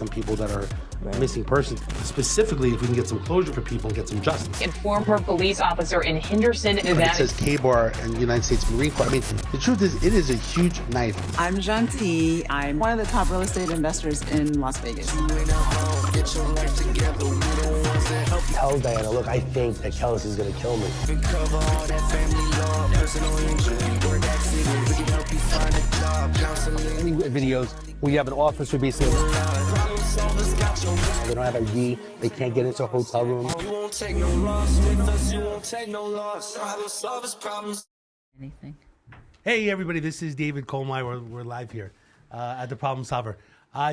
some people that are missing persons. Specifically, if we can get some closure for people and get some justice. And former police officer in Henderson, Nevada. It says K-Bar and United States Marine Corps. I mean, the truth is, it is a huge night. I'm Janti. I'm one of the top real estate investors in Las Vegas. Tell Diana, look, I think that Kellis is going to kill me. Any videos where you have an officer basically, they don't have ID, they can't get into a hotel room. Anything. Hey everybody, this is David Colmeyer. We're live here at the Problem Solver.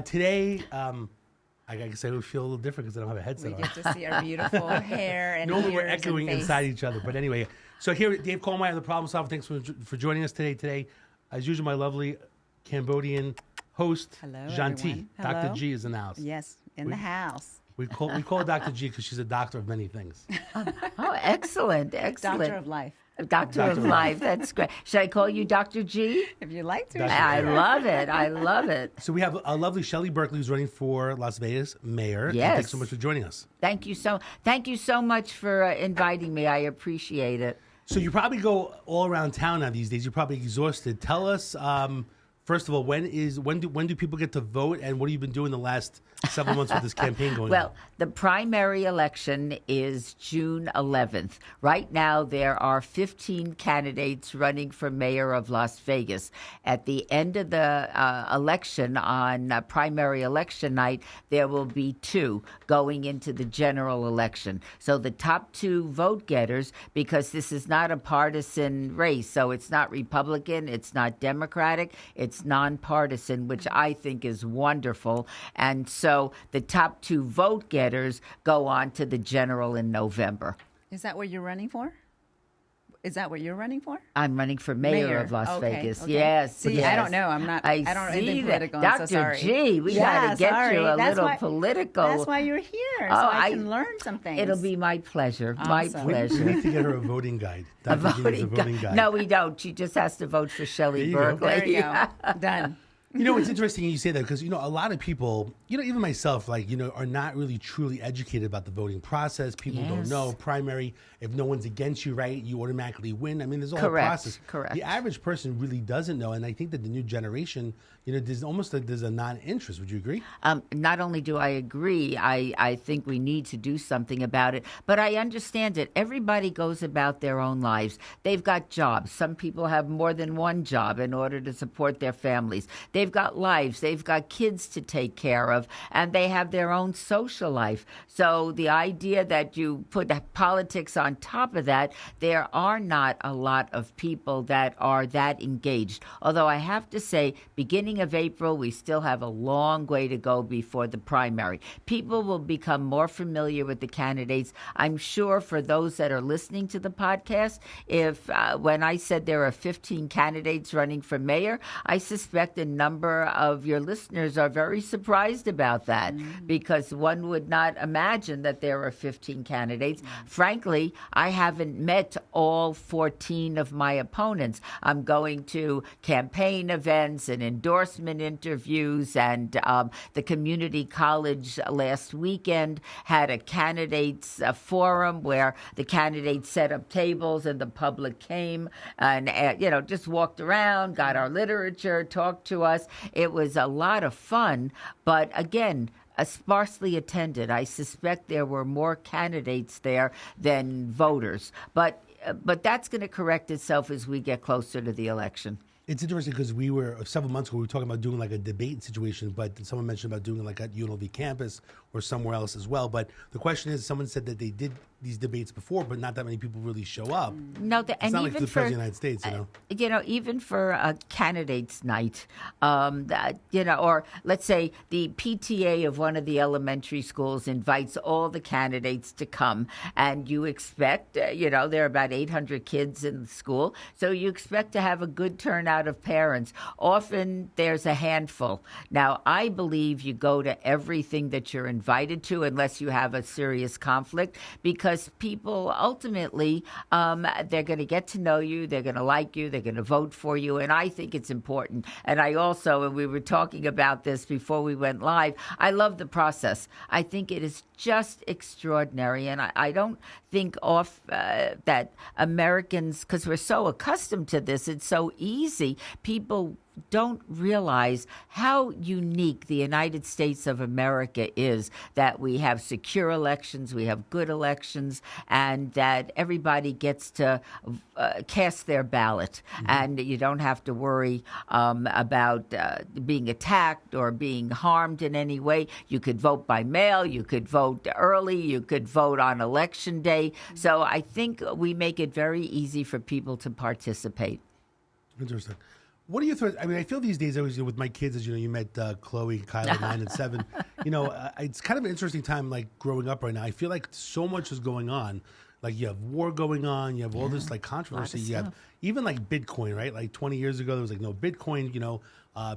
Today, I guess I feel a little different because I don't have a headset We on. get to see our beautiful hair and Normally we're ears echoing and face. inside each other. But anyway, so here, Dave Colmeyer, the Problem Solver. Thanks for joining us today. Today, as usual, my lovely Cambodian host, Hello, Janti. everyone. Dr. Hello. G is in the house. Yes, in the house. We call her Dr. G because she's a doctor of many things. Oh, excellent, excellent. Doctor of life, Doctor of Life, that's great. Should I call you Dr. G? if you like to. Doctor- I love it. I love it. So we have a lovely Shelley Berkley who's running for Las Vegas mayor. And Yes. thanks so much for joining us. Thank you so much for inviting me. I appreciate it. So you probably go all around town now these days. You're probably exhausted. Tell us, first of all, when do people get to vote, and what have you been doing the last several months with this campaign going on? Well, the primary election is June 11th. Right now, there are 15 candidates running for mayor of Las Vegas. At the end of the election, on primary election night, there will be 2 going into the general election. So the top 2 vote getters, because this is not a partisan race, so it's not Republican, it's not Democratic, it's nonpartisan, which I think is wonderful. And so the top 2 vote getters go on to the general in November. Is that what you're running for? Is that what you're running for? I'm running for mayor of Las Okay, Vegas. okay. Yes. See, yes. I don't know. I'm not. I don't know anything see political. that. I'm so Dr. sorry. G, we got to get you a little political. That's why you're here, so Oh, I can learn some things. It'll be my pleasure. My Awesome. we pleasure. need to get her a voting guide. A Dr. G needs voting guide. No, we don't. She just has to vote for Shelley There you go. Berkley. There you go. Done. You know, it's interesting you say that because, a lot of people, even myself, are not really truly educated about the voting process. People don't Yes. know. Primary, if no one's against you, right, you automatically win. I mean, there's a whole Correct, process. correct. The average person really doesn't know. And I think that the new generation, there's almost there's a non-interest. Would you agree? Not only do I agree, I think we need to do something about it, but I understand it. Everybody goes about their own lives. They've got jobs. Some people have more than one job in order to support their families. They've got lives. They've got kids to take care of, and they have their own social life. So the idea that you put politics on top of that, there are not a lot of people that are that engaged. Although I have to say, beginning of April, we still have a long way to go before the primary. People will become more familiar with the candidates. I'm sure for those that are listening to the podcast, if when I said there are 15 candidates running for mayor, I suspect a number of your listeners are very surprised about that because one would not imagine that there are 15 candidates. Frankly, I haven't met all 14 of my opponents. I'm going to campaign events and endorsement interviews, and the community college last weekend had a candidates forum where the candidates set up tables and the public came and just walked around, got our literature, talked to us. It was a lot of fun, but again, sparsely attended. I suspect there were more candidates there than voters, but that's going to correct itself as we get closer to the election. It's interesting because we were several months ago, we were talking about doing like a debate situation, but someone mentioned about doing it like at UNLV campus or somewhere else as well. But the question is, someone said that they did these debates before, but not that many people really show up. No, It's and not even like the for President of the United States, even for a candidates' night, or let's say the PTA of one of the elementary schools invites all the candidates to come, and you expect, there are about 800 kids in the school, so you expect to have a good turnout of parents. Often there's a handful. Now, I believe you go to everything that you're invited to unless you have a serious conflict, because because people ultimately, they're going to get to know you, they're going to like you, they're going to vote for you, and I think it's important. And I also, and we were talking about this before we went live, I love the process. I think it is just extraordinary, and I don't think that Americans, because we're so accustomed to this, it's so easy, people don't realize how unique the United States of America is, that we have secure elections, we have good elections, and that everybody gets to cast their ballot. And you don't have to worry about being attacked or being harmed in any way. You could vote by mail, you could vote early, you could vote on election day. So I think we make it very easy for people to participate. Interesting. What are your thoughts? I mean, I feel these days, I was with my kids, as you know, you met Chloe, Kyla, 9 and 7. It's kind of an interesting time, like growing up right now. I feel like so much is going on. Like you have war going on, you have all this like controversy. You have even like Bitcoin, right? Like 20 years ago, there was like no Bitcoin.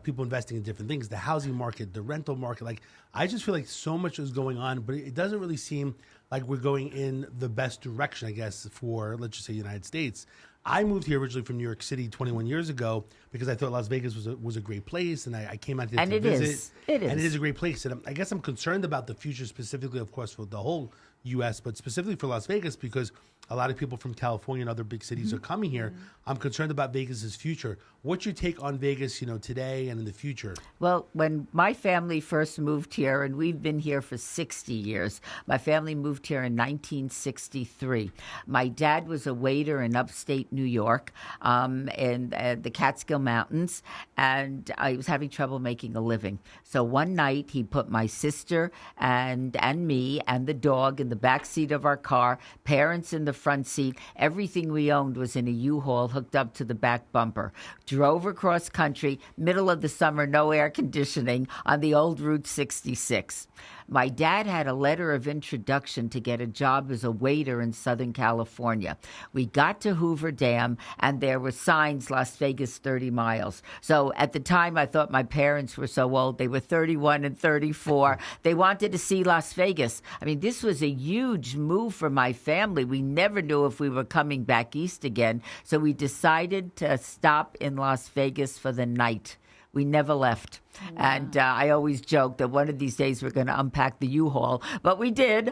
People investing in different things, the housing market, the rental market. Like I just feel like so much is going on, but it doesn't really seem like we're going in the best direction, I guess, for let's just say United States. I moved here originally from New York City 21 years ago because I thought Las Vegas was a great place, and I came out here to visit. It is. And it is a great place. And I guess I'm concerned about the future specifically, of course, for the whole U.S., but specifically for Las Vegas because a lot of people from California and other big cities are coming here. I'm concerned about Vegas's future. What's your take on Vegas, today and in the future? Well, when my family first moved here, and we've been here for 60 years, my family moved here in 1963. My dad was a waiter in upstate New York in the Catskill Mountains, and I was having trouble making a living. So one night he put my sister and me and the dog in the back seat of our car, parents in the front seat. Everything we owned was in a U-Haul hooked up to the back bumper. Drove across country, middle of the summer, no air conditioning, on the old Route 66. My dad had a letter of introduction to get a job as a waiter in Southern California. We got to Hoover Dam, and there were signs, Las Vegas 30 miles. So at the time, I thought my parents were so old. They were 31 and 34. They wanted to see Las Vegas. I mean, this was a huge move for my family. We never knew if we were coming back east again. So we decided to stop in Las Vegas for the night. We never left. Wow. And I always joke that one of these days we're going to unpack the U-Haul. But we did.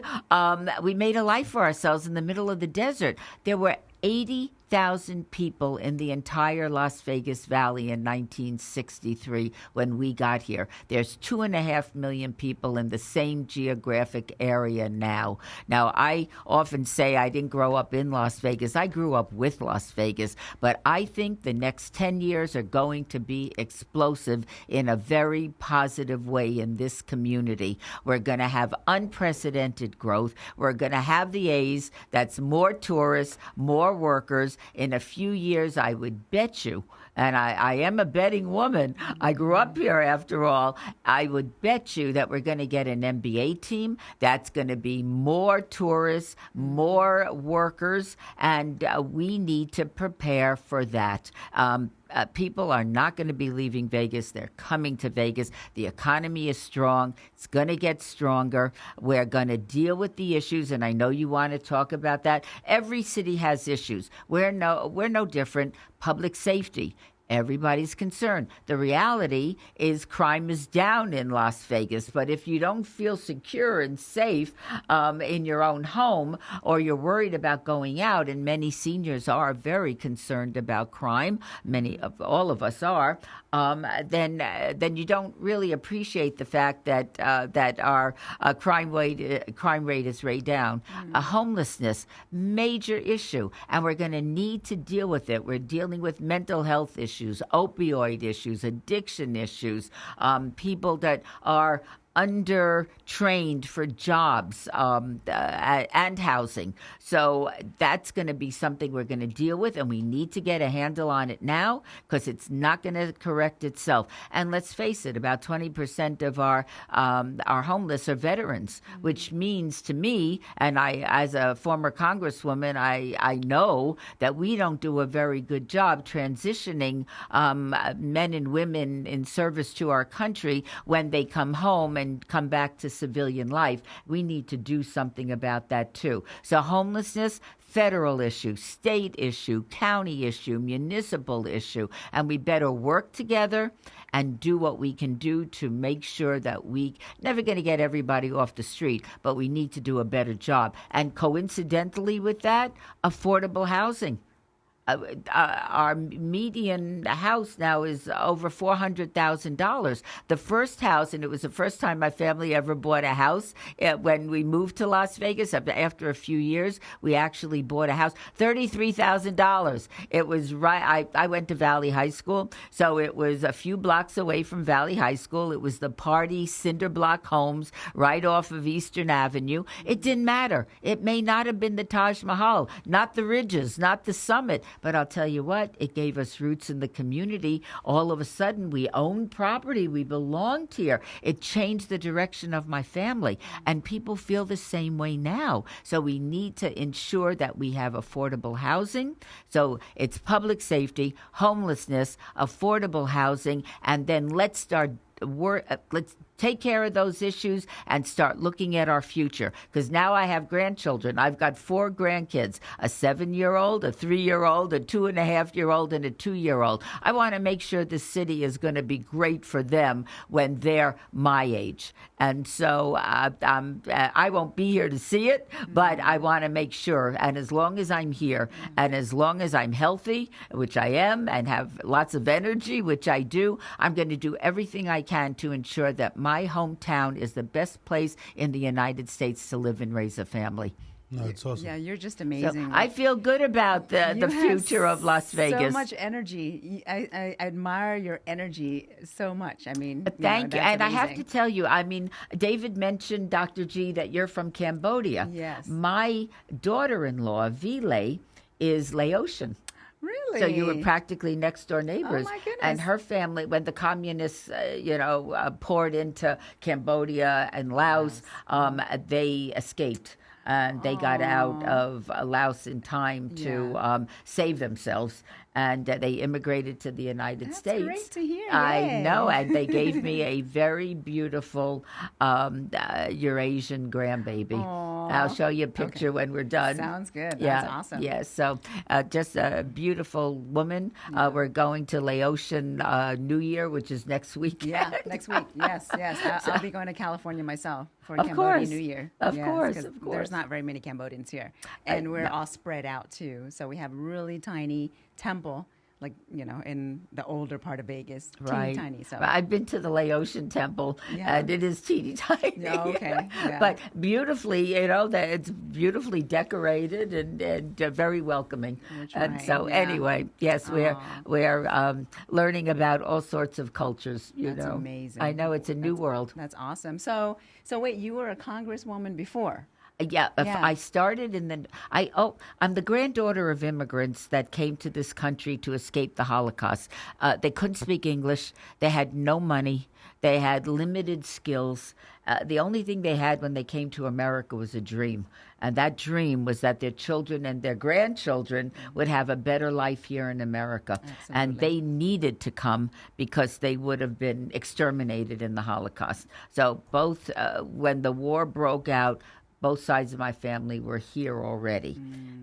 We made a life for ourselves in the middle of the desert. There were 80,000 people in the entire Las Vegas Valley in 1963 when we got here. There's 2.5 million people in the same geographic area now. Now, I often say I didn't grow up in Las Vegas. I grew up with Las Vegas. But I think the next 10 years are going to be explosive in a very positive way in this community. We're going to have unprecedented growth. We're going to have the A's. That's more tourists, more workers. In a few years, I would bet you, and I am a betting woman, I grew up here after all, I would bet you that we're going to get an NBA team. That's going to be more tourists, more workers, and we need to prepare for that. People are not going to be leaving Vegas. They're coming to Vegas. The economy is strong. It's going to get stronger. We're going to deal with the issues, and I know you want to talk about that. Every city has issues. We're no different. Public safety. Everybody's concerned. The reality is crime is down in Las Vegas, but if you don't feel secure and safe in your own home, or you're worried about going out, and many seniors are very concerned about crime, all of us are, then you don't really appreciate the fact that our crime rate is way down. Homelessness, major issue, and we're going to need to deal with it. We're dealing with mental health issues, opioid issues, addiction issues, people that are under-trained for jobs and housing. So that's going to be something we're going to deal with, and we need to get a handle on it now because it's not going to correct itself. And let's face it, about 20% of our homeless are veterans, which means to me, and I, as a former congresswoman, I know that we don't do a very good job transitioning men and women in service to our country when they come home and come back to civilian life, we need to do something about that too. So homelessness, federal issue, state issue, county issue, municipal issue, and we better work together and do what we can do to make sure that we never going to get everybody off the street, but we need to do a better job. And coincidentally with that, affordable housing. Our median house now is over $400,000. The first house, and it was the first time my family ever bought a house when we moved to Las Vegas. After a few years, we actually bought a house, $33,000. It was right. I went to Valley High School, so it was a few blocks away from Valley High School. It was the party cinder block homes right off of Eastern Avenue. It didn't matter. It may not have been the Taj Mahal, not the Ridges, not the Summit. But I'll tell you what, it gave us roots in the community. All of a sudden, we owned property. We belonged here. It changed the direction of my family. And people feel the same way now. So we need to ensure that we have affordable housing. So it's public safety, homelessness, affordable housing, and then let's take care of those issues and start looking at our future. Because now I have grandchildren. I've got 4 grandkids, a 7-year-old, a 3-year-old, a 2.5-year-old, and a 2-year-old. I want to make sure the city is going to be great for them when they're my age. And so I won't be here to see it, but I want to make sure. And as long as I'm here and as long as I'm healthy, which I am, and have lots of energy, which I do, I'm going to do everything I can to ensure that my hometown is the best place in the United States to live and raise a family. No, it's awesome. Yeah, you're just So amazing. I feel good about the future of Las Vegas. So much energy. I admire your energy so much. I mean, Thank you. that's And I have to amazing. tell you, I mean, David mentioned, Dr. G, that you're from Cambodia. Yes. My daughter-in-law, Vile, is Laotian. Really? So you were practically next door neighbors. Oh, my goodness. And her family, when the communists, poured into Cambodia and Laos, they escaped. And they got out of Laos in time to save themselves. And they immigrated to the United States. That's great to hear. I Yay. know. And they gave me a very beautiful Eurasian grandbaby. I'll show you a picture when we're done. Sounds good. Yeah, That's awesome. yeah. So just a beautiful woman. We're going to Laotian New Year, which is next week. Yeah, next week. Yes. I'll be going to California myself for Of Cambodian course. New Year. Of Yes, course, 'cause of course. There's not very many Cambodians here. And we're all spread out too. So we have a really tiny temple, like, in the older part of Vegas. Right. Teeny tiny. So I've been to the Laotian temple, Yeah. and it is teeny tiny. Yeah, okay. Yeah. But beautifully, that it's beautifully decorated and very welcoming. We're And so, trying, yeah. anyway, yes, we're learning about all sorts of cultures. That's amazing. I know it's a new world. That's awesome. So wait, you were a congresswoman before? Yeah, Yeah. I started I'm the granddaughter of immigrants that came to this country to escape the Holocaust. They couldn't speak English. They had no money. They had limited skills. The only thing they had when they came to America was a dream. And that dream was that their children and their grandchildren would have a better life here in America. And they needed to come because they would have been exterminated in the Holocaust. So both, when the war broke out, both sides of my family were here already.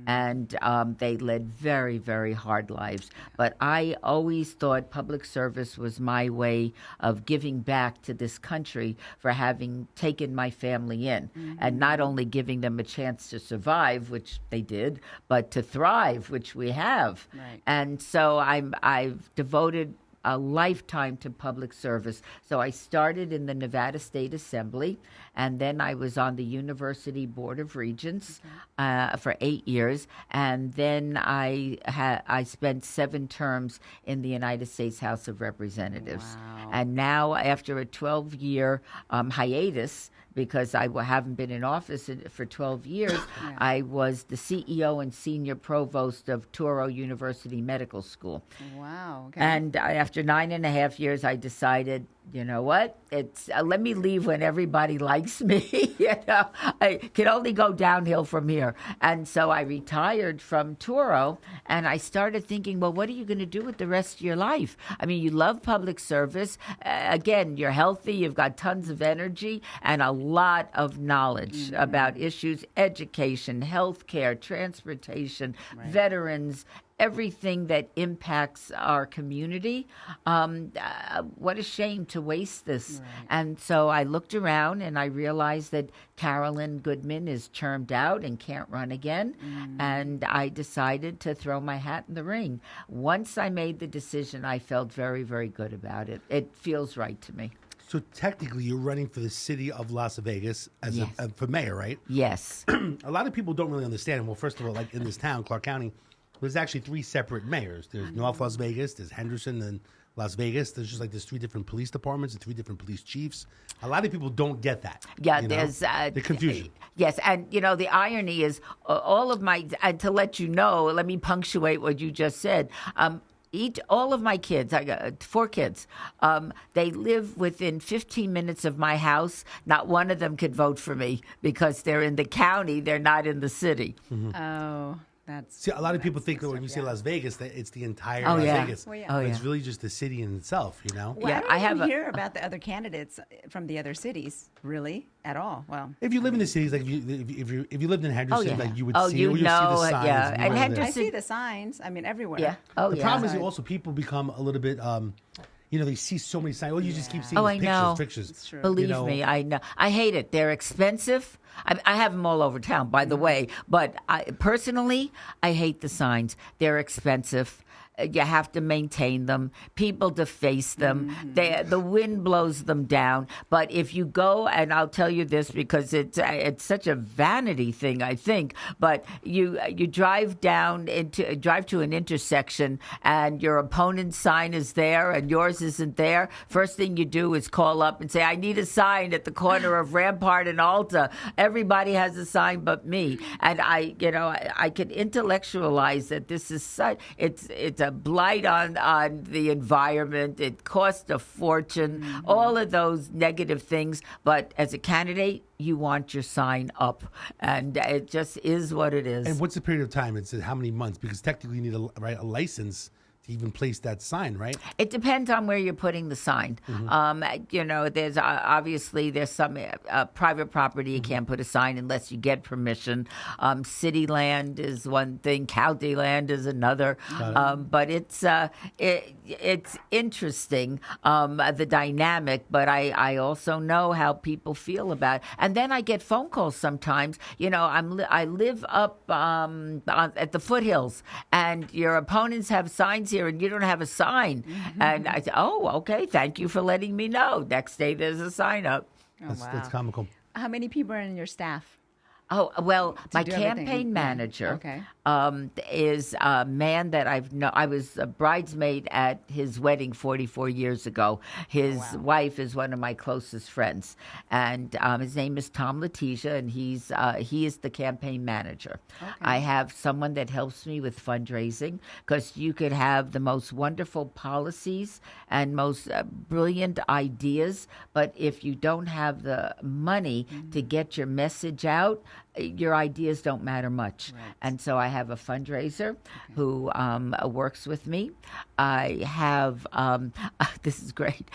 And they led very, very hard lives. But I always thought public service was my way of giving back to this country for having taken my family in. And not only giving them a chance to survive, which they did, but to thrive, which we have. Right. And so I've devoted a lifetime to public service. So I started in the Nevada State Assembly, and then I was on the University Board of Regents for 8 years, and then I spent 7 terms in the United States House of Representatives. Wow. And now, after a 12-year hiatus, because I haven't been in office for 12 years, I was the CEO and senior provost of Touro University Medical School. Wow. Okay. And after after 9.5 years, I decided, you know what? It's let me leave when everybody likes me. I can only go downhill from here. And so I retired from Turo, and I started thinking, well, what are you going to do with the rest of your life? I mean, you love public service. Again, you're healthy. You've got tons of energy and a lot of knowledge about issues, education, healthcare, transportation, veterans, everything that impacts our community. What a shame to waste this. Right. And so I looked around and I realized that Carolyn Goodman is termed out and can't run again. And I decided to throw my hat in the ring. Once I made the decision, I felt very, very good about it. It feels right to me. So technically, you're running for the city of Las Vegas as for mayor, right? Yes. A lot of people don't really understand. Well, first of all, like in this town, Clark County, there's actually 3 separate mayors. There's North Las Vegas, there's Henderson, and Las Vegas. There's just like there's 3 different police departments and 3 different police chiefs. A lot of people don't get that. Yeah, there's the confusion. Yes, and the irony is all of my, and to let you know, let me punctuate what you just said. All of my kids, I got 4 kids, they live within 15 minutes of my house. Not one of them could vote for me because they're in the county, they're not in the city. Oh. See, a lot of people think that when you say Las Vegas, that it's the entire Las Vegas. Well, yeah. But it's really just the city in itself, Well, Yeah, I have don't hear about the other candidates from the other cities, really, at all. Well, if you live in the cities, like if you lived in Henderson, like you would see, you see know, the signs. yeah. And I Henderson, see the signs. I mean, everywhere. yeah. The problem is also people become a little bit, they see so many signs. Oh, you just keep seeing I know. pictures. It's true. Believe me, I know. I hate it. They're expensive. I have them all over town, by the way. But personally, I hate the signs. They're expensive. You have to maintain them. People deface them. The wind blows them down. But if you go, and I'll tell you this because it's such a vanity thing, I think. But you drive to an intersection, and your opponent's sign is there, and yours isn't there. First thing you do is call up and say, "I need a sign at the corner of Rampart and Alta." Everybody has a sign but me, and I can intellectualize that this is it's a blight on the environment. It costs a fortune, all of those negative things. But as a candidate, you want your sign up, and it just is what it is. And what's the period of time? It's how many months? Because technically you need a license to even place that sign, right? It depends on where you're putting the sign. There's obviously there's some private property you can't put a sign unless you get permission. City land is one thing, county land is another. But it's interesting, the dynamic. But I also know how people feel about it. And then I get phone calls sometimes. I live up at the foothills, and your opponents have signs here, and you don't have a sign. And I say, "Oh, okay, thank you for letting me know." Next day, there's a sign up. That's comical. How many people are in your staff? Oh, well, my do everything. campaign manager Okay. is a man that I was a bridesmaid at his wedding 44 years ago. His wife is one of my closest friends, and his name is Tom Letitia, and he is the campaign manager. Okay. I have someone that helps me with fundraising, because you could have the most wonderful policies and most brilliant ideas, but if you don't have the money to get your message out, your ideas don't matter much. Right. And so I have a fundraiser who works with me. I have, this is great.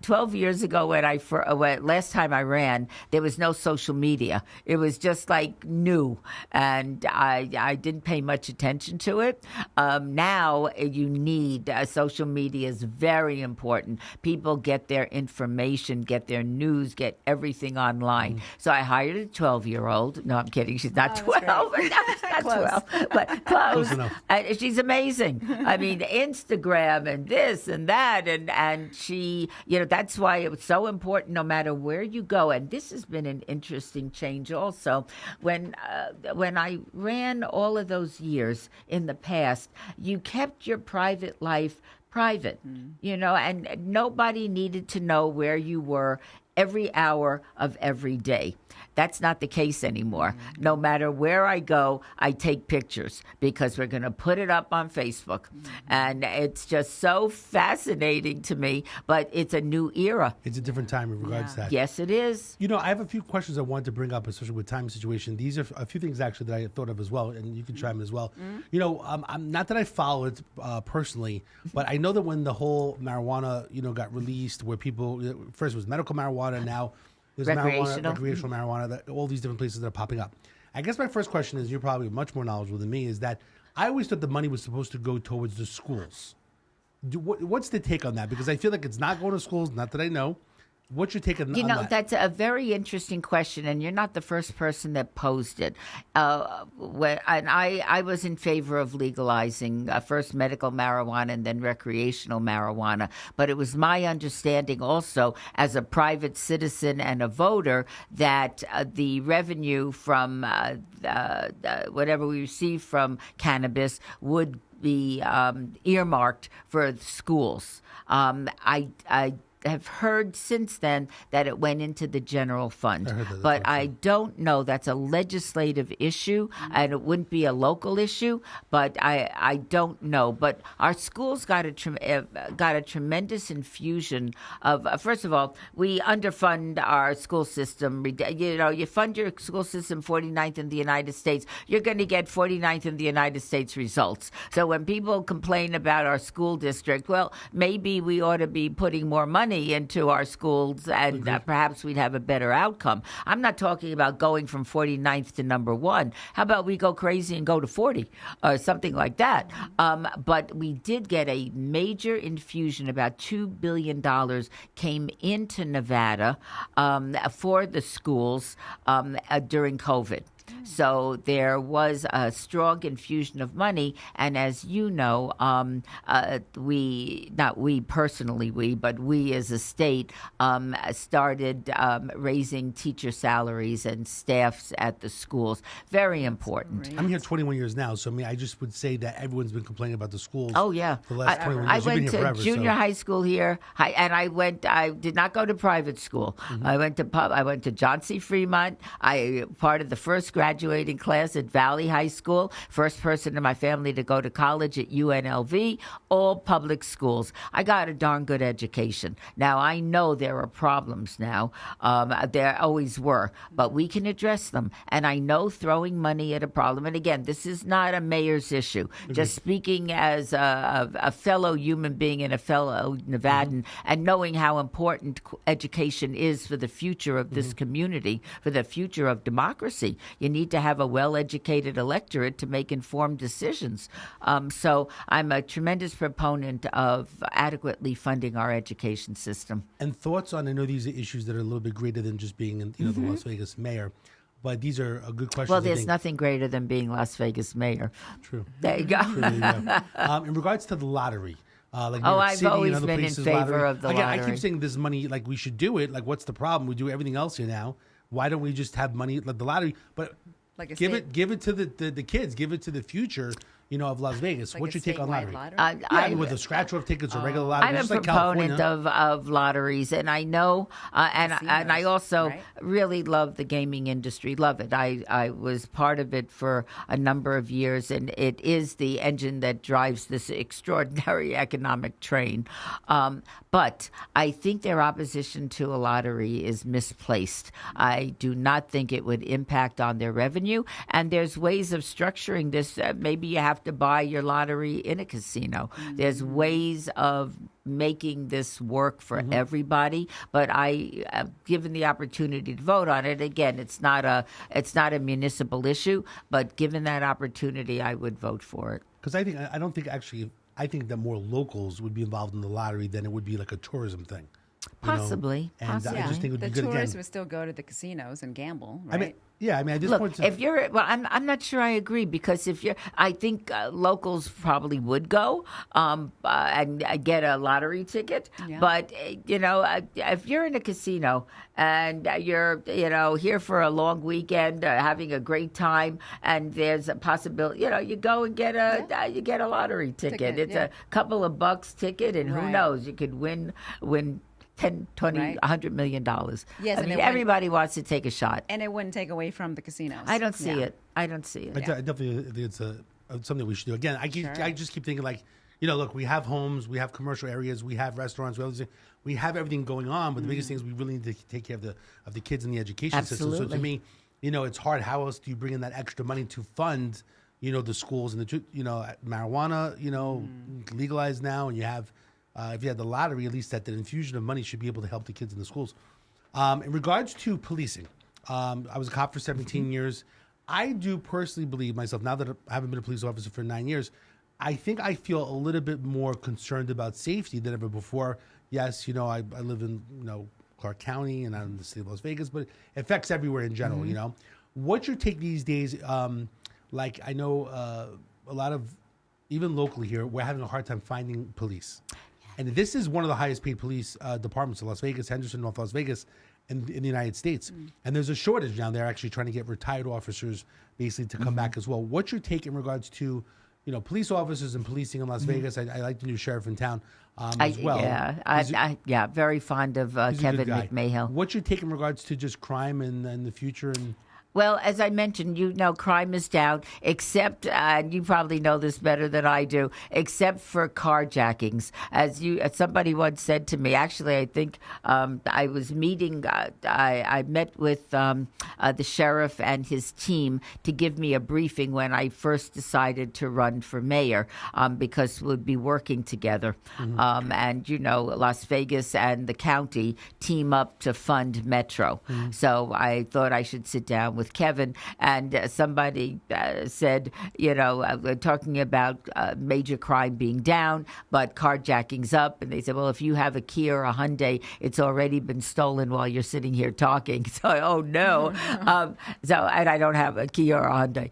12 years ago last time I ran, there was no social media. It was just like new, and I didn't pay much attention to it. Now you need, social media is very important. People get their information, get their news, get everything online. So I hired a 12-year-old. No, I'm kidding. She's not 12. No, she's not 12, but close. And she's amazing. I mean, Instagram and this and that, and she, that's why it was so important. No matter where you go, and this has been an interesting change also. When I ran all of those years in the past, you kept your private life private, and nobody needed to know where you were every hour of every day. That's not the case anymore. No matter where I go, I take pictures because we're going to put it up on Facebook. And it's just so fascinating to me, but it's a new era. It's a different time in regards to that. Yes, it is. You know, I have a few questions I wanted to bring up, especially with time situation. These are a few things actually that I thought of as well, and you can chime in as well. You know, I'm not that I follow it personally, but I know that when the whole marijuana, got released, where people first it was medical marijuana, now there's recreational marijuana, all these different places that are popping up. I guess my first question is, you're probably much more knowledgeable than me, is that I always thought the money was supposed to go towards the schools. What's the take on that? Because I feel like it's not going to schools, not that I know. What's your take on that? That's a very interesting question, and you're not the first person that posed it. I was in favor of legalizing first medical marijuana and then recreational marijuana. But it was my understanding also, as a private citizen and a voter, that the revenue from whatever we receive from cannabis would be earmarked for schools. I have heard since then that it went into the general fund. But I don't know. That's a legislative issue, and it wouldn't be a local issue, but I don't know. But our schools got a tremendous infusion of, first of all, we underfund our school system. You fund your school system 49th in the United States, you're going to get 49th in the United States results. So when people complain about our school district, well, maybe we ought to be putting more money into our schools, and perhaps we'd have a better outcome. I'm not talking about going from 49th to number 1. How about we go crazy and go to 40 or something like that? But we did get a major infusion. About $2 billion came into Nevada for the schools during COVID. So there was a strong infusion of money, and as you know, we as a state started raising teacher salaries and staffs at the schools. Very important. I'm here 21 years now, so I just would say that everyone's been complaining about the schools. Oh yeah, for the last 21 years. I You've been went here to forever, junior high school here, and I did not go to private school. I went to John C. Fremont. Part of the first graduating class at Valley High School, first person in my family to go to college at UNLV, all public schools. I got a darn good education. Now, I know there are problems now. There always were, but we can address them. And I know throwing money at a problem, and again, this is not a mayor's issue. Just speaking as a fellow human being and a fellow Nevadan, and knowing how important education is for the future of this community, for the future of democracy. You need to have a well-educated electorate to make informed decisions. So I'm a tremendous proponent of adequately funding our education system. And thoughts on, I know these are issues that are a little bit greater than just being the Las Vegas mayor, but these are a good question. Well, there's nothing greater than being Las Vegas mayor. True. There you go. True, there you go. In regards to the lottery, like New York I've City always and other been in places, favor of the Again, lottery. I keep saying this money, like we should do it. Like, what's the problem? We do everything else here now. Why don't we just have money like the lottery? But give it to the kids. Give it to the future, of Las Vegas. What's your take on lottery? With the scratch-off tickets or regular lottery. I'm a proponent of lotteries, and I know, and I also really love the gaming industry. Love it. I was part of it for a number of years, and it is the engine that drives this extraordinary economic train. But I think their opposition to a lottery is misplaced. I do not think it would impact on their revenue, and there's ways of structuring this. Maybe you have to buy your lottery in a casino. There's ways of making this work for everybody, but I, given the opportunity to vote on it, again, it's not a municipal issue, but given that opportunity, I would vote for it. Because I think that more locals would be involved in the lottery than it would be like a tourism thing. Possibly. And I just think it would be good. The tourists would still go to the casinos and gamble, right? At this Look, point, if you're, I'm not sure I agree, because I think locals probably would go and get a lottery ticket. Yeah. But if you're in a casino and you're here for a long weekend, having a great time, and there's a possibility, you go and get a lottery ticket. It's a couple of bucks ticket, and who knows, you could win 10, 20, Right. $100 million. Yes, I and mean, it went- everybody wants to take a shot. And it wouldn't take away from the casinos. I don't see Yeah. it. I don't see it. I definitely think it's something we should do. Again, I just keep thinking like, look, we have homes, we have commercial areas, we have restaurants, we have everything going on. But the biggest thing is we really need to take care of the kids in the education system. So Absolutely. to me, it's hard. How else do you bring in that extra money to fund, the schools and marijuana, legalized now, and you have, if you had the lottery, at least that infusion of money should be able to help the kids in the schools. In regards to policing, I was a cop for 17 years. I do personally believe myself, now that I haven't been a police officer for 9 years, I think I feel a little bit more concerned about safety than ever before. Yes, I live in, Clark County and I'm in the city of Las Vegas, but it affects everywhere in general, What's your take these days? Like I know a lot of, even locally here, we're having a hard time finding police. And this is one of the highest paid police departments in Las Vegas, Henderson, North Las Vegas, in the United States. And there's a shortage now. They're actually trying to get retired officers basically to come back as well. What's your take in regards to, police officers and policing in Las Vegas? I like the new sheriff in town as well. Yeah, very fond of He's a Kevin good guy. McMahill. What's your take in regards to just crime and the future? And Well, as I mentioned, crime is down, except, and you probably know this better than I do, except for carjackings. As somebody once said to me, actually, I think I was meeting, I met with the sheriff and his team to give me a briefing when I first decided to run for mayor, because we'd be working together. And, Las Vegas and the county team up to fund Metro. So I thought I should sit down with Kevin, and somebody said, we're talking about major crime being down, but carjacking's up. And they said, well, if you have a Kia or a Hyundai, it's already been stolen while you're sitting here talking. So, oh no. And I don't have a Kia or a Hyundai.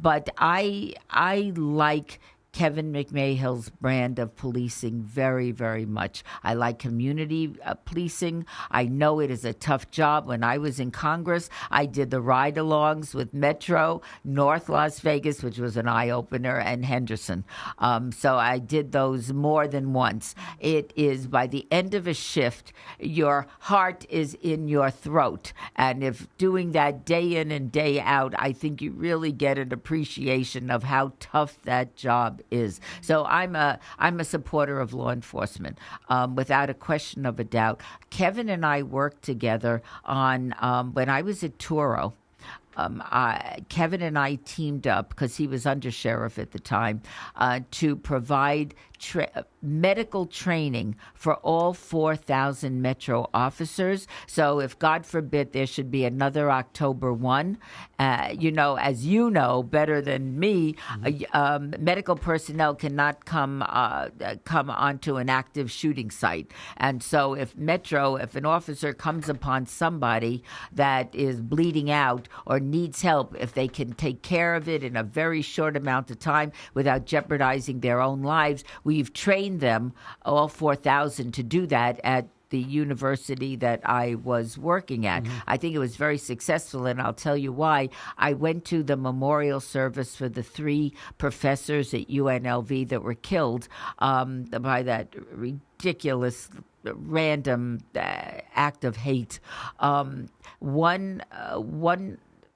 But I like Kevin McMahill's brand of policing very, very much. I like community policing. I know it is a tough job. When I was in Congress, I did the ride-alongs with Metro, North Las Vegas, which was an eye-opener, and Henderson. So I did those more than once. It is, by the end of a shift, your heart is in your throat. And if doing that day in and day out, I think you really get an appreciation of how tough that job is. So I'm a supporter of law enforcement, without a question of a doubt. Kevin and I worked together on when I was at Toro. Kevin and I teamed up, because he was undersheriff at the time, to provide medical training for all 4,000 Metro officers. So if, God forbid, there should be another October 1, as you know better than me, medical personnel cannot come onto an active shooting site. And so if an officer comes upon somebody that is bleeding out or needs help, if they can take care of it in a very short amount of time without jeopardizing their own lives, we've trained them, all 4,000, to do that at the university that I was working at. I think it was very successful, and I'll tell you why. I went to the memorial service for the 3 professors at UNLV that were killed by that ridiculous, random act of hate. One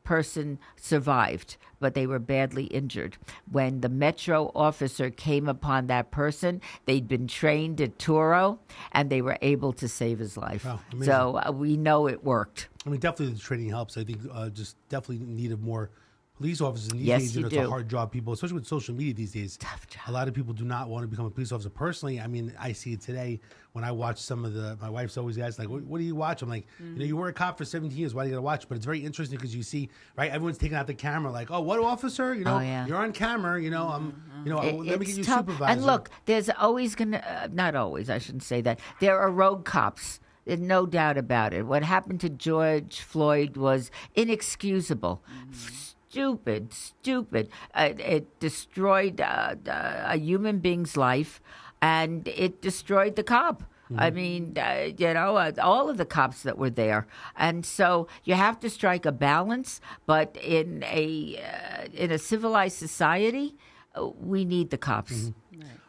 person survived, but they were badly injured. When the Metro officer came upon that person, they'd been trained at Toro, and they were able to save his life. Wow, amazing. So we know it worked. I mean, definitely the training helps. I think just definitely needed more police officers in these Yes, days. you It's do. a hard job, people, especially with social media these days. Tough job. A lot of people do not want to become a police officer. Personally, I mean, I see it today when I watch some of my wife's always asks, like, what do you watch? I'm like, you were a cop for 17 years. Why do you got to watch? But it's very interesting because you see, right, everyone's taking out the camera like, oh, what officer? Oh, yeah. You're on camera, let me get It's you tough. supervisor. And look, there's always going to, not always, I shouldn't say that. There are rogue cops. There's no doubt about it. What happened to George Floyd was inexcusable. Stupid. It destroyed a human being's life, and it destroyed the cop. I mean, all of the cops that were there. And so you have to strike a balance, but in a civilized society, we need the cops.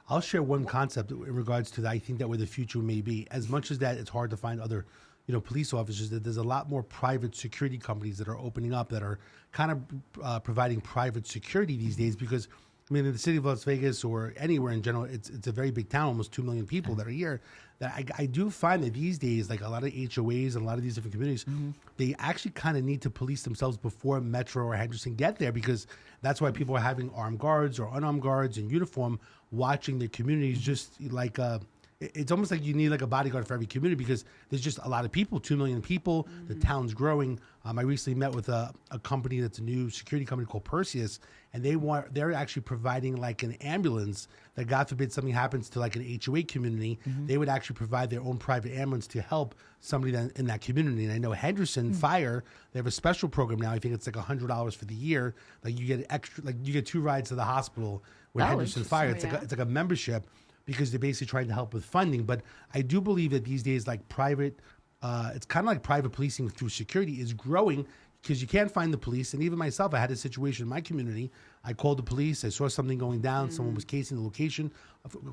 I'll share one concept in regards to that. I think that where the future may be, as much as that it's hard to find other, police officers, that there's a lot more private security companies that are opening up that are kind of providing private security these days because, in the city of Las Vegas or anywhere in general, it's a very big town, almost 2 million people that are here. That I do find that these days, like a lot of HOAs and a lot of these different communities, they actually kind of need to police themselves before Metro or Henderson get there because that's why people are having armed guards or unarmed guards in uniform watching their communities just like it's almost like you need like a bodyguard for every community because there's just a lot of people, 2 million people. The town's growing. I recently met with a company that's a new security company called Perseus, and they're actually providing like an ambulance that, God forbid, something happens to like an HOA community. They would actually provide their own private ambulance to help somebody in that community. And I know Henderson Fire, they have a special program now. I think it's like $100 for the year. Like you get extra, like you get 2 rides to the hospital with Henderson Fire. It's like a membership, because they're basically trying to help with funding. But I do believe that these days, like private, it's kind of like private policing through security is growing because you can't find the police. And even myself, I had a situation in my community. I called the police. I saw something going down. Someone was casing the location.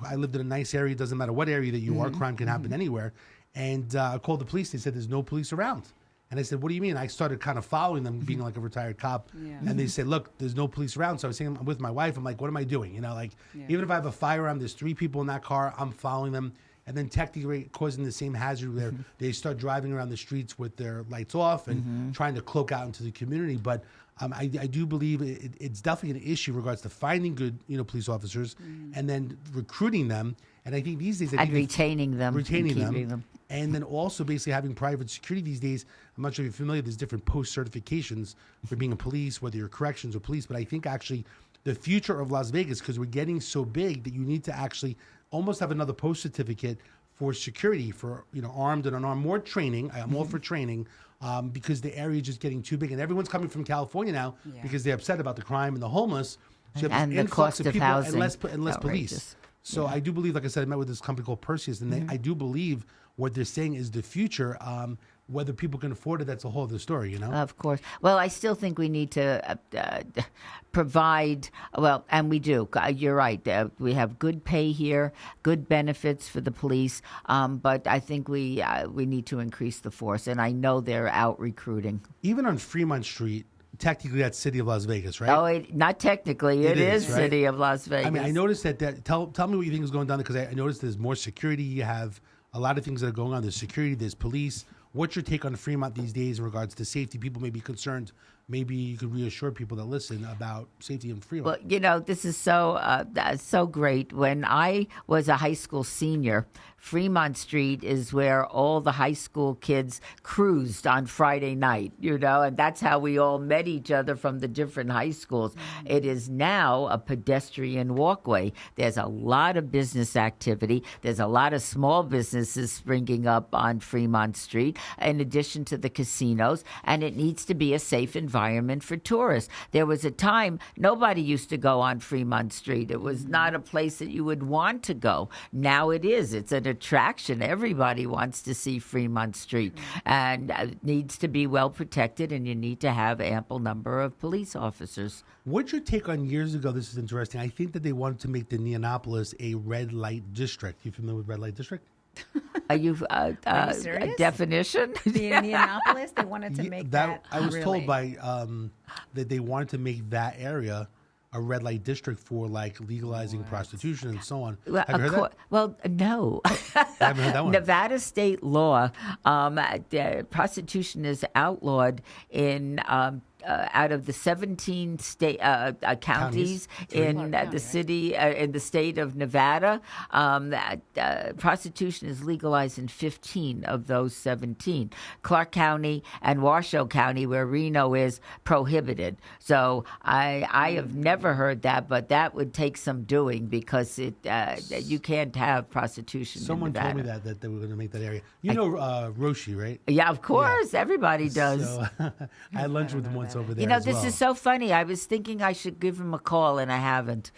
I lived in a nice area. It doesn't matter what area that you are. Crime can happen anywhere. And I called the police. They said there's no police around. And I said, what do you mean? I started kind of following them, being like a retired cop. And they said, look, there's no police around. So I was saying, I'm with my wife. I'm like, what am I doing? Even if I have a firearm, there's 3 people in that car. I'm following them. And then technically causing the same hazard where they start driving around the streets with their lights off and trying to cloak out into the community. But I do believe it's definitely an issue in regards to finding good, police officers and then recruiting them. And I think these days... And retaining them. And then also basically having private security these days. I'm not sure if you're familiar, there's different post-certifications for being a police, whether you're corrections or police. But I think actually the future of Las Vegas, because we're getting so big that you need to actually almost have another post-certificate for security, for armed and unarmed, more training. I'm all for training because the area is just getting too big. And everyone's coming from California now because they're upset about the crime and the homeless. So and the cost of housing. And less police. So I do believe, like I said, I met with this company called Perseus, and I do believe what they're saying is the future. Whether people can afford it, that's a whole other story, Of course. Well, I still think we need to provide, and we do. You're right. We have good pay here, good benefits for the police, but I think we need to increase the force, and I know they're out recruiting. Even on Fremont Street, technically that's City of Las Vegas, right? Oh, not technically. It is right? City of Las Vegas. I mean, I noticed that tell me what you think is going on there, because I noticed there's more security. You have a lot of things that are going on. There's security, there's police. What's your take on Fremont these days in regards to safety? People may be concerned. Maybe you could reassure people that listen about safety in Fremont. Well, this is so great. When I was a high school senior, Fremont Street is where all the high school kids cruised on Friday night, and that's how we all met each other from the different high schools. It is now a pedestrian walkway. There's a lot of business activity. There's a lot of small businesses springing up on Fremont Street, in addition to the casinos, and it needs to be a safe environment for tourists. There was a time nobody used to go on Fremont Street. It was not a place that you would want to go. Now it is. It's an attraction. Everybody wants to see Fremont Street, and it needs to be well protected, and you need to have ample number of police officers. What's your take on years ago? This is interesting. I think that they wanted to make the Neonopolis a red light district. You familiar with red light district? Are you serious? Definition? The Indianapolis, they wanted to make that. I was told by that they wanted to make that area a red light district for like legalizing prostitution and so on. Well, Have you heard that? Well, no. I haven't heard that one. Nevada state law, prostitution is outlawed in out of the 17 state counties in the city, in the state of Nevada. Prostitution is legalized in 15 of those 17. Clark County and Washoe County, where Reno is, prohibited. So I have never heard that, but that would take some doing, because you can't have prostitution Someone in Nevada. told me that they were going to make that area. You know Roshi, right? Yeah, of course. Yeah. Everybody does. So, I had lunch with him once over there. This is so funny. I was thinking I should give him a call, and I haven't.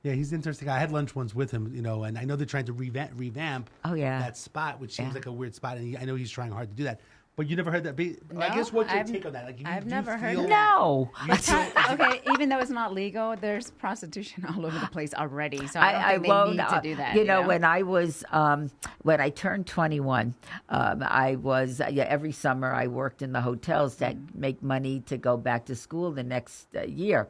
Yeah, he's interesting. I had lunch once with him, and I know they're trying to revamp that spot, which seems like a weird spot, and I know he's trying hard to do that. But you never heard that. I guess what's your take on that? Like, I've never heard feel, of No. Okay, even though it's not legal, there's prostitution all over the place already. So I don't think won't, they need to do that. You know, when I was, when I turned 21, I was, every summer I worked in the hotels to make money to go back to school the next year.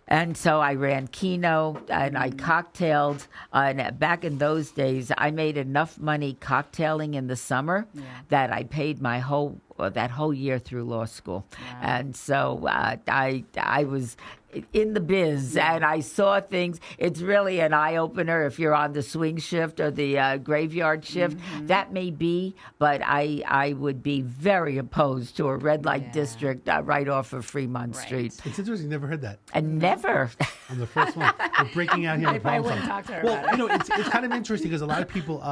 And so I ran Keno and I cocktailed. And back in those days, I made enough money cocktailing in the summer that I paid my that whole year through law school. Wow. And so I was in the biz and I saw things. It's really an eye opener if you're on the swing shift or the graveyard shift. That may be, but I would be very opposed to a red light district right off of Fremont Street. It's interesting. Never heard that. And never. I'm the first one. We're breaking out here. I wouldn't talk to her about it. You know, it's kind of interesting because a lot of people,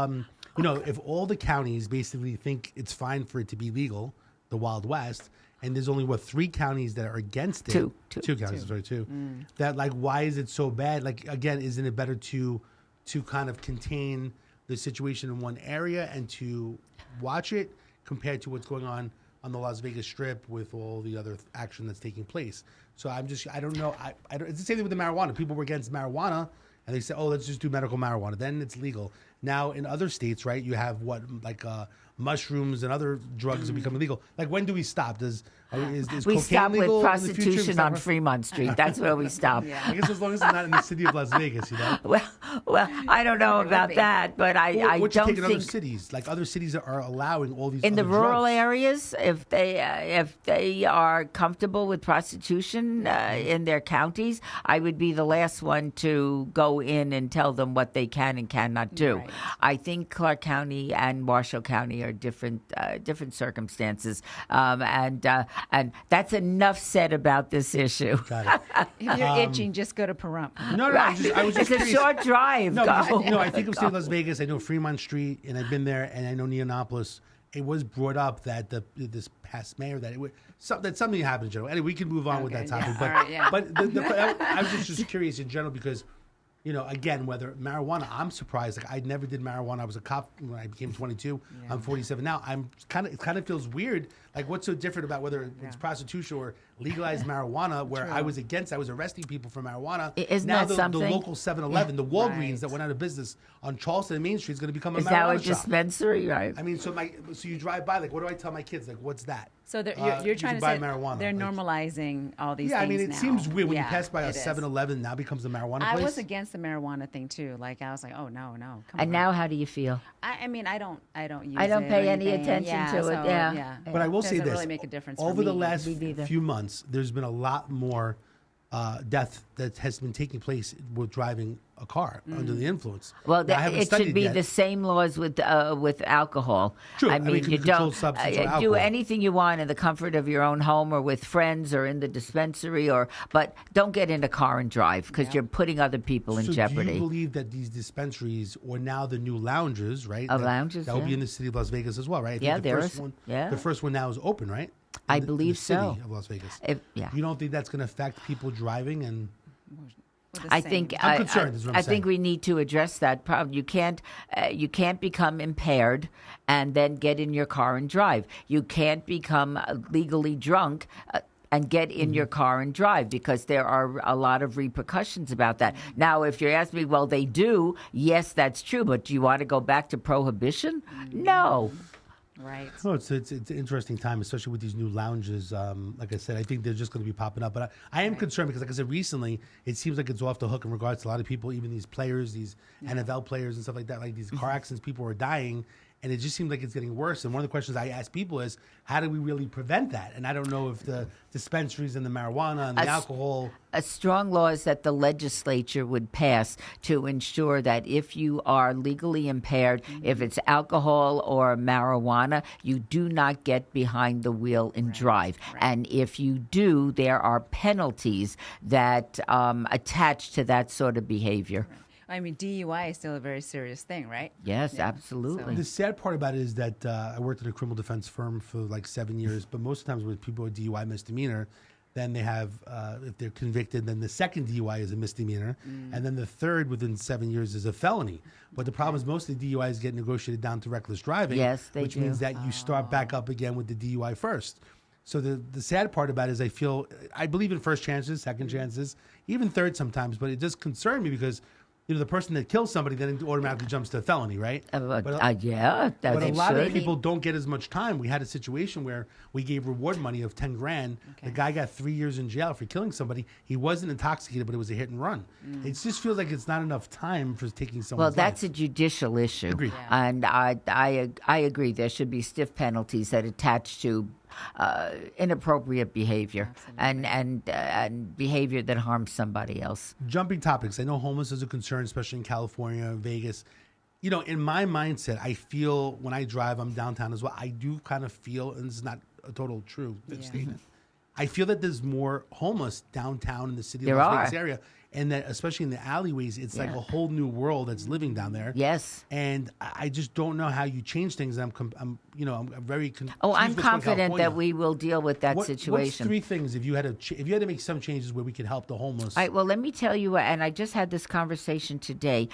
you know, if all the counties basically think it's fine for it to be legal, the Wild West, and there's only 3 counties that are against it. Two counties, sorry, two. That like, why is it so bad? Like, again, isn't it better to kind of contain the situation in one area and to watch it compared to what's going on the Las Vegas Strip with all the other action that's taking place? So I don't know. I don't, it's the same thing with the marijuana. People were against marijuana, and they said, oh, let's just do medical marijuana. Then it's legal. Now in other states, right, you have mushrooms and other drugs are becoming legal. Like, when do we stop? Is we cocaine stop legal with in the future? prostitution on Fremont Street. That's where we stop. I guess as long as it's not in the city of Las Vegas, you know. Well, I don't know about that, but I what you don't take in think other cities, like other cities that are allowing all these in the other rural drugs. areas, if they are comfortable with prostitution in their counties, I would be the last one to go in and tell them what they can and cannot do. Right. I think Clark County and Marshall County are different circumstances, and that's enough said about this issue. Got it. If you're itching, just go to Pahrump. No, I was just It's a curious. short drive. No, Go. I think of Las Vegas. I know Fremont Street, and I've been there, and I know Neonopolis. It was brought up that this past mayor that something happened in general. Anyway, we can move on with that topic. But I was just curious in general because, you know, again, whether marijuana, I'm surprised. Like, I never did marijuana. I was a cop when I became 22. I'm 47 now. It kind of feels weird. Like, what's so different about whether it's prostitution or legalized marijuana, where I was arresting people for marijuana. Isn't now that something? The local 7-Eleven, the Walgreens that went out of business on Charleston and Main Street is going to become a Is marijuana that a shop. dispensary? Right. I mean, so you drive by, like, what do I tell my kids? Like, what's that? So you're You trying can to buy say marijuana. they're Like, normalizing all these yeah, things I mean, it now. seems weird when you Yeah, pass by a it is. 7-Eleven, now becomes a marijuana place. I was against the marijuana thing too. Like, I was like, oh no, come And on. now, how do you feel? I mean, I don't use I don't it pay or any anything. attention to it, so, yeah. But I will say doesn't this: really make a difference for over the me. last Me neither. few months, there's been a lot more death that has been taking place with driving a car under the influence. Well, Now, I haven't it should studied be yet. the same laws with alcohol. True. I I mean, mean, you controlled don't substance or do alcohol. anything you want in the comfort of your own home or with friends or in the dispensary, but don't get in a car and drive because you're putting other people in So jeopardy. do you believe that these dispensaries, or now the new lounges, right? Lounges, that will be yeah. in the city of Las Vegas as well, right? I think Yeah, the there first is. one. Yeah. The first one now is open, right? I In the believe city so. of Las Vegas. Yeah. You don't think that's going to affect people driving and? We're the I same. think I'm concerned, is what I'm I think saying. we need to address that problem. You can't become impaired and then get in your car and drive. You can't become legally drunk and get in your car and drive because there are a lot of repercussions about that. Now, if you're asking me, well, they do. Yes, that's true. But do you want to go back to prohibition? No. Right. No, it's an interesting time, especially with these new lounges. Like I said, I think they're just going to be popping up. But I am concerned because, like I said, recently it seems like it's off the hook in regards to a lot of people, even these players, these NFL players and stuff like that. Like these car accidents, people are dying, and it just seems like it's getting worse. And one of the questions I ask people is, how do we really prevent that? And I don't know if the dispensaries and the marijuana and the alcohol. A strong laws that the legislature would pass to ensure that if you are legally impaired, if it's alcohol or marijuana, you do not get behind the wheel and drive. And if you do, there are penalties that attach to that sort of behavior. I mean, DUI is still a very serious thing, right? Yes, absolutely. The sad part about it is that I worked at a criminal defense firm for like 7 years, but most of the times with people with DUI misdemeanor, Then they have, if they're convicted, then the second DUI is a misdemeanor. And then the third within 7 years is a felony. But the problem is most of the DUIs get negotiated down to reckless driving. Yes, they which do. means that you start back up again with the DUI first. So the sad part about it is I believe in first chances, second chances, even third sometimes, but it does concern me because, the person that kills somebody then automatically jumps to a felony, right? Yeah, But they a lot should. of people don't get as much time. We had a situation where we gave reward money of 10 grand. The guy got 3 years in jail for killing somebody. He wasn't intoxicated, but it was a hit and run. It just feels like it's not enough time for taking someone's Well, that's life. a judicial issue, Agreed. And I agree. There should be stiff penalties that attach to inappropriate behavior and behavior that harms somebody else. Jumping topics. I know homeless is a concern, especially in California, Vegas. In my mindset, I feel when I drive, I'm downtown as well. I do kind of feel, and this is not a total true statement, I feel that there's more homeless downtown in the city of Las Vegas area. And that, especially in the alleyways, it's like a whole new world that's living down there. Yes. And I just don't know how you change things. I'm very confused. Oh, I'm with confident California. that we will deal with that What's situation. 3 things if you had to make some changes where we could help the homeless? All right, well, let me tell you, and I just had this conversation today,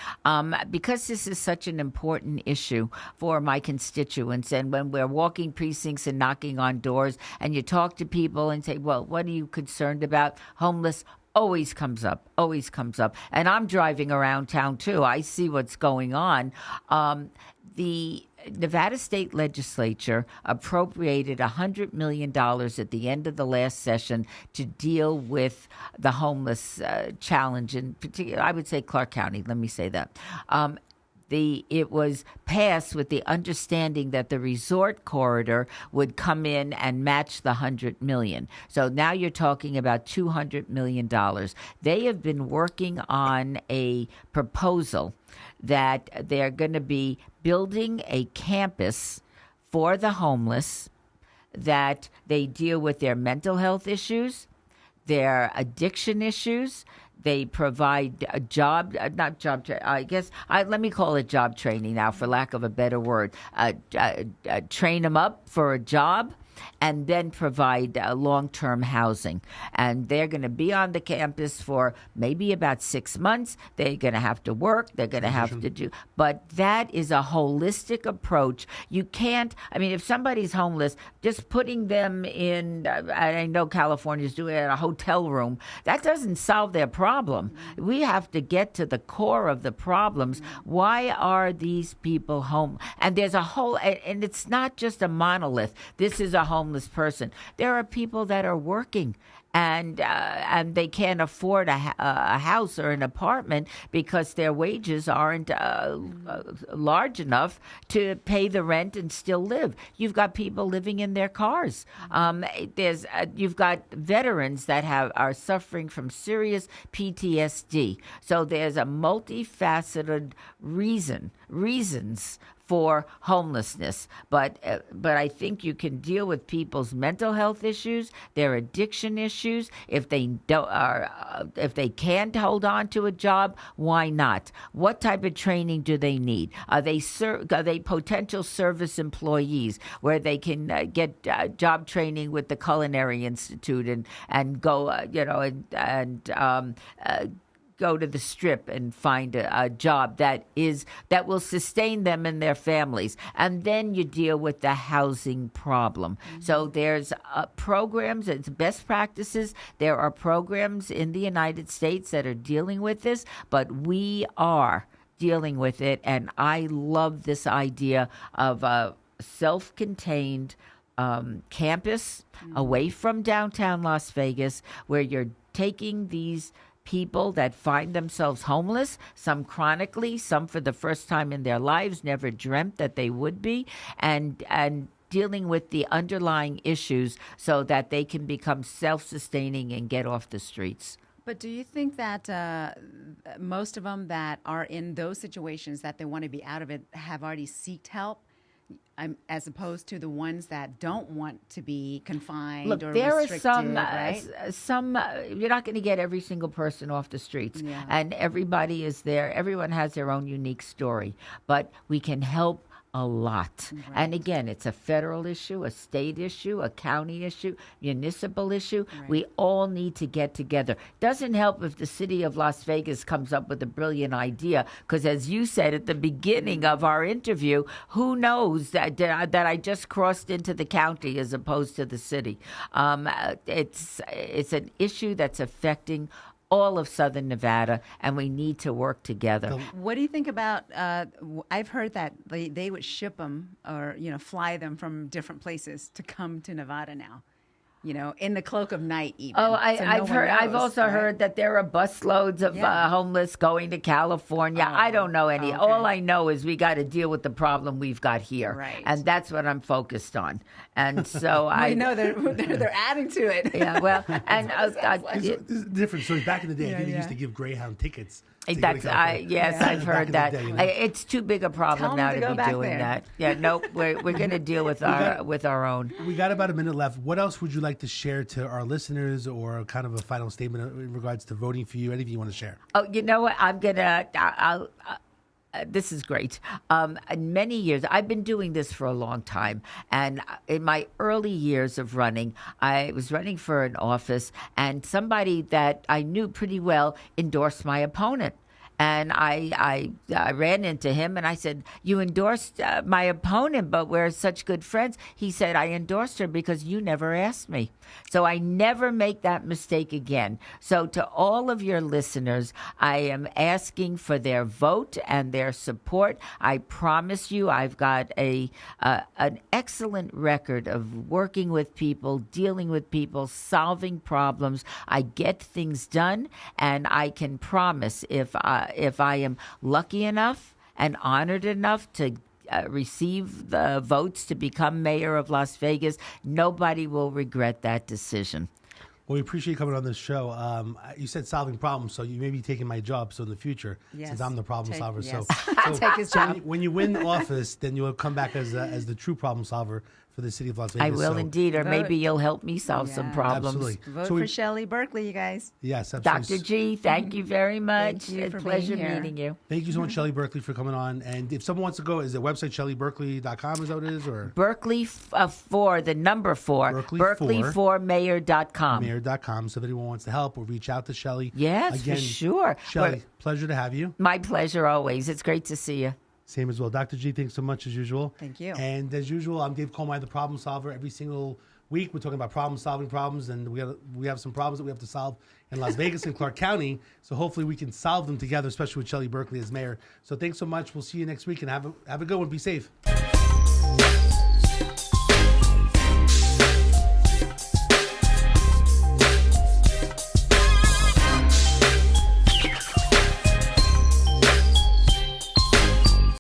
because this is such an important issue for my constituents, and when we're walking precincts and knocking on doors, and you talk to people and say, well, what are you concerned about? Homeless always comes up. And I'm driving around town, too. I see what's going on. The Nevada State Legislature appropriated $100 million at the end of the last session to deal with the homeless challenge, in particular, I would say Clark County, let me say that. It was passed with the understanding that the resort corridor would come in and match the $100 million. So now you're talking about $200 million. They have been working on a proposal that they're going to be building a campus for the homeless, that they deal with their mental health issues, their addiction issues. They provide a job, let me call it job training now, for lack of a better word. Train them up for a job and then provide long-term housing. And they're going to be on the campus for maybe about 6 months. They're going to have to work. They're going to have to do. But that is a holistic approach. You can't, if somebody's homeless, just putting them in, I know California's doing it in a hotel room, that doesn't solve their problem. We have to get to the core of the problems. Why are these people home? And there's a whole, and it's not just a monolith. This is a homeless person. There are people that are working and they can't afford a house or an apartment because their wages aren't large enough to pay the rent and still live. You've got people living in their cars. You've got veterans that are suffering from serious PTSD. So there's a multifaceted reasons for homelessness, but I think you can deal with people's mental health issues, their addiction issues. If they can't hold on to a job, why not? What type of training do they need? Are they potential service employees where they can get job training with the Culinary Institute and go go to the Strip and find a job that will sustain them and their families. And then you deal with the housing problem. Mm-hmm. So there's programs, it's best practices. There are programs in the United States that are dealing with this, but we are dealing with it. And I love this idea of a self-contained campus away from downtown Las Vegas, where you're taking these people that find themselves homeless, some chronically, some for the first time in their lives, never dreamt that they would be, and dealing with the underlying issues so that they can become self-sustaining and get off the streets. But do you think that most of them that are in those situations that they want to be out of it have already sought help? As opposed to the ones that don't want to be confined or restricted, right? Some you're not going to get every single person off the streets, and everybody is there. Everyone has their own unique story, but we can help a lot. And again, it's a federal issue, a state issue, a county issue, municipal issue. We all need to get together. Doesn't help if the city of Las Vegas comes up with a brilliant idea, because as you said at the beginning of our interview, who knows that I just crossed into the county as opposed to the city. It's an issue that's affecting all of Southern Nevada, and we need to work together. What do you think about? I've heard that they would ship them or fly them from different places to come to Nevada now. In the cloak of night, even. Oh, So no I've one heard. I've knows, also right? heard that there are busloads of homeless going to California. I don't know any. okay. All I know is we got to deal with the problem we've got here, Right. and that's what I'm focused on. And so I know they're adding to it. Yeah, well, and This is different. So back in the day, I think they used to give Greyhound tickets. to go to that's California. yes, I've Back heard in that. the day, It's too big a problem Tell 'em now to to go be back doing there. that. Yeah, nope. We're going to deal with our own. We got about a minute left. What else would you like to share to our listeners, or kind of a final statement in regards to voting for you? Anything you want to share? Oh, you know what? This is great. Many years, I've been doing this for a long time. And in my early years of running, I was running for an office, and somebody that I knew pretty well endorsed my opponent. And I ran into him and I said, "You endorsed my opponent, but we're such good friends." He said, "I endorsed her because you never asked me." So I never make that mistake again. So to all of your listeners, I am asking for their vote and their support. I promise you, I've got an excellent record of working with people, dealing with people, solving problems. I get things done, and I can promise if I am lucky enough and honored enough to receive the votes to become mayor of Las Vegas, nobody will regret that decision. Well, we appreciate you coming on this show. You said solving problems, so you may be taking my job. So in the future, since I'm the problem solver, yes. so Take his job. when you win office, then you'll come back as the true problem solver for the city of Las Vegas. I will So- indeed, or maybe you'll help me solve some Yeah. problems. Absolutely. Vote So we- for Shelley Berkley, you guys. Yes, absolutely. Dr. G, thank you very much. Thank you A for pleasure being here. meeting you. Thank you so much, Shelley Berkley, for coming on. And if someone wants to go, is the website shelleyberkley.com? Is that what it is? Or Berkeley 4, the number 4, Berkeley Berkeley4mayor.com. mayor.com. So if anyone wants to help or reach out to Shelley. Yes, for sure. Shelley, Well, pleasure to have you. my pleasure always. It's great to see you. Same as well. Dr. G, thanks so much as usual. Thank you. And as usual, I'm Dave Colmeyer, the problem solver. Every single week, we're talking about solving problems, and we have some problems that we have to solve in Las Vegas and Clark County. So hopefully we can solve them together, especially with Shelley Berkley as mayor. So thanks so much. We'll see you next week, and have a good one. Be safe.